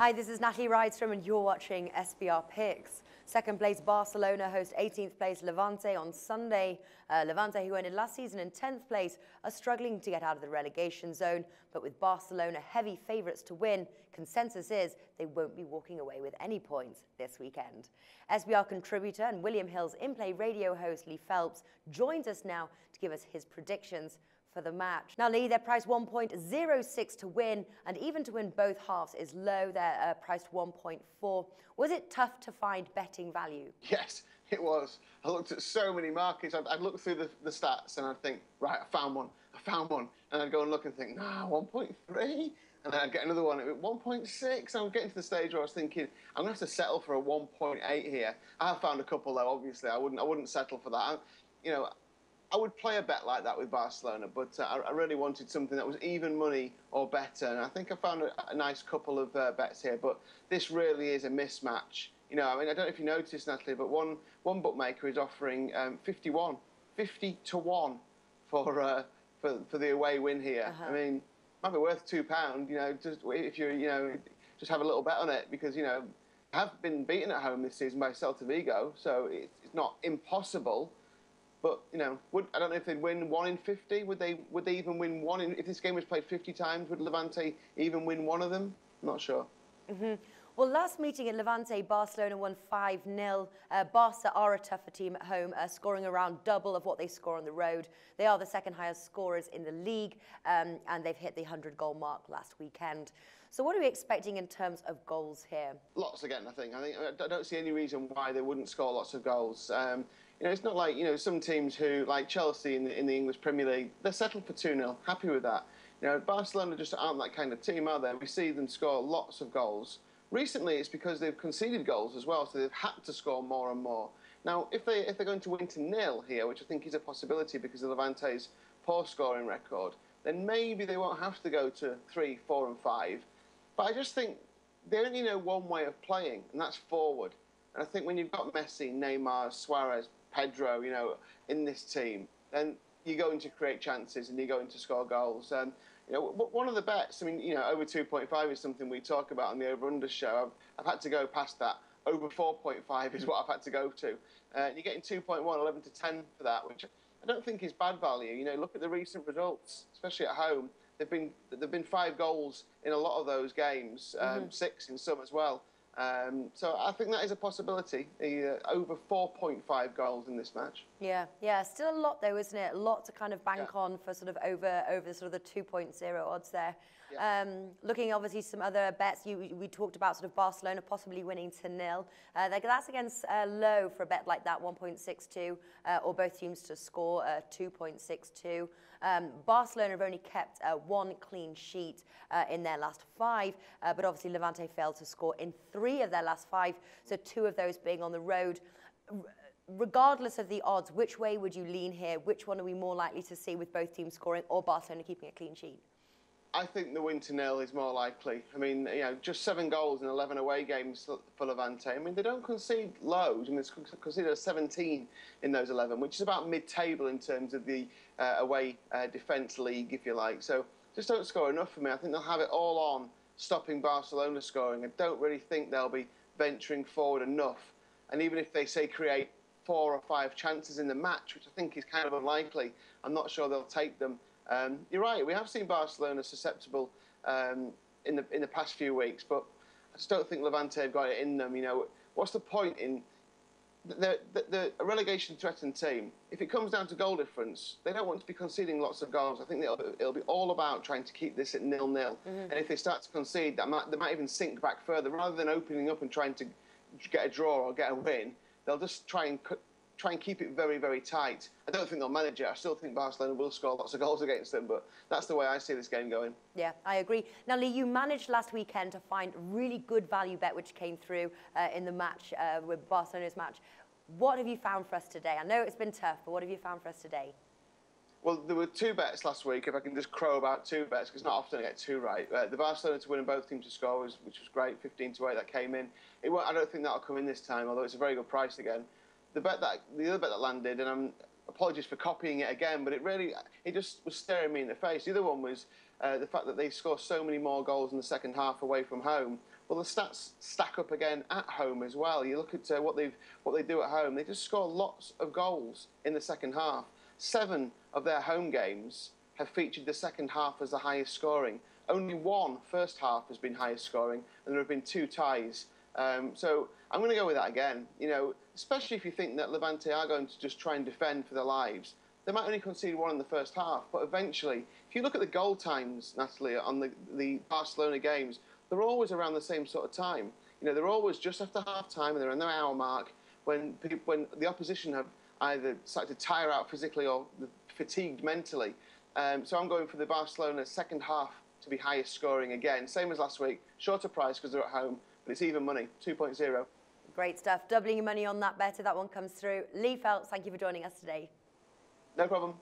Hi, this is Natalie Rydstrom and you're watching SBR Picks. Second place Barcelona host 18th place Levante on Sunday. Levante, who ended last season in 10th place, are struggling to get out of the relegation zone. But with Barcelona heavy favourites to win, consensus is they won't be walking away with any points this weekend. SBR contributor and William Hill's in-play radio host Lee Phelps joins us now to give us his predictions for the match. Now, Lee, they're priced 1.06 to win, and even to win both halves is low. They're priced 1.4. Was it tough to find betting value? Yes, it was. I looked at so many markets. I'd look through the stats and I'd think, right, I found one. And I'd go and look and think, nah, 1.3? And then I'd get another one at 1.6. I'm getting to the stage where I was thinking, I'm going to have to settle for a 1.8 here. I have found a couple, though, obviously. I wouldn't settle for that. I would play a bet like that with Barcelona, but I really wanted something that was even money or better. And I think I found a nice couple of bets here, but this really is a mismatch. I don't know if you noticed, Natalie, but one bookmaker is offering 50 to 1 for the away win here. I mean, might be worth £2, just if you just have a little bet on it, because have been beaten at home this season by Celta Vigo, so it's not impossible. But I don't know if they'd win 1 in 50. Would they even win one if this game was played 50 times? Would Levante even win one of them? I'm not sure. Well, last meeting at Levante, Barcelona won 5-0. Barca are a tougher team at home, scoring around double of what they score on the road. They are the second highest scorers in the league, and they've hit the 100-goal mark last weekend. So what are we expecting in terms of goals here? Lots again, I think. I don't see any reason why they wouldn't score lots of goals. It's not like, some teams who, like Chelsea in the English Premier League, they're settled for 2-0, happy with that. Barcelona just aren't that kind of team, are they? We see them score lots of goals. Recently, it's because they've conceded goals as well, so they've had to score more and more. Now, if they're going to win to 0 here, which I think is a possibility because of Levante's poor scoring record, then maybe they won't have to go to 3, 4 and 5. But I just think they only know one way of playing, and that's forward. And I think when you've got Messi, Neymar, Suarez, Pedro, in this team, then you're going to create chances and you're going to score goals. One of the bets, over 2.5 is something we talk about on the over-under show. I've had to go past that. Over 4.5 is what I've had to go to. You're getting 2.1, 11 to 10 for that, which I don't think is bad value. Look at the recent results, especially at home. There've been 5 goals in a lot of those games, 6 in some as well. So I think that is a possibility, over 4.5 goals in this match. Yeah, still a lot though, isn't it? A lot to kind of bank on for sort of over sort of the 2.0 odds there. Looking obviously some other bets, we talked about sort of Barcelona possibly winning to 0. That's against low for a bet like that, 1.62, or both teams to score 2.62. Barcelona have only kept 1 clean sheet in their last 5, but obviously Levante failed to score in 3 of their last 5, so 2 of those being on the road. Regardless of the odds, which way would you lean here? Which one are we more likely to see with both teams scoring or Barcelona keeping a clean sheet? I think the win to 0 is more likely. Just 7 goals in 11 away games for Levante. They don't concede loads. They conceded 17 in those 11, which is about mid-table in terms of the away defence league, if you like. So just don't score enough for me. I think they'll have it all on stopping Barcelona scoring. I don't really think they'll be venturing forward enough. And even if they, say, create 4 or 5 chances in the match, which I think is kind of unlikely, I'm not sure they'll take them. You're right, we have seen Barcelona susceptible in the past few weeks, but I just don't think Levante have got it in them. What's the point in the relegation threatened team? If it comes down to goal difference, they don't want to be conceding lots of goals. I think it'll be all about trying to keep this at 0-0. And if they start to concede, they might even sink back further. Rather than opening up and trying to get a draw or get a win, they'll just try and keep it very, very tight. I don't think they'll manage it. I still think Barcelona will score lots of goals against them, but that's the way I see this game going. Yeah, I agree. Now, Lee, you managed last weekend to find a really good value bet which came through in the match, with Barcelona's match. What have you found for us today? I know it's been tough, but what have you found for us today? Well, there were 2 bets last week, if I can just crow about 2 bets, because not often I get 2 right. The Barcelona to win and both teams to score, which was great, 15 to 8, that came in. I don't think that'll come in this time, although it's a very good price again. The other bet that landed, and apologies for copying it again, but it just was staring me in the face. The other one was the fact that they score so many more goals in the second half away from home. Well, the stats stack up again at home as well. You look at what they do at home. They just score lots of goals in the second half. 7 of their home games have featured the second half as the highest scoring. Only 1 first half has been highest scoring, and there have been 2 ties. So I'm going to go with that again. You know, especially if you think that Levante are going to just try and defend for their lives. They might only concede 1 in the first half, but eventually, if you look at the goal times, Natalie, on the Barcelona games, they're always around the same sort of time. You know, they're always just after half-time, and they're in their hour mark when the opposition have either started to tire out physically or fatigued mentally. So I'm going for the Barcelona second half to be highest scoring again. Same as last week. Shorter price because they're at home, but it's even money, 2.0. Great stuff. Doubling your money on that bet if that one comes through. Lee Phelps, thank you for joining us today. No problem.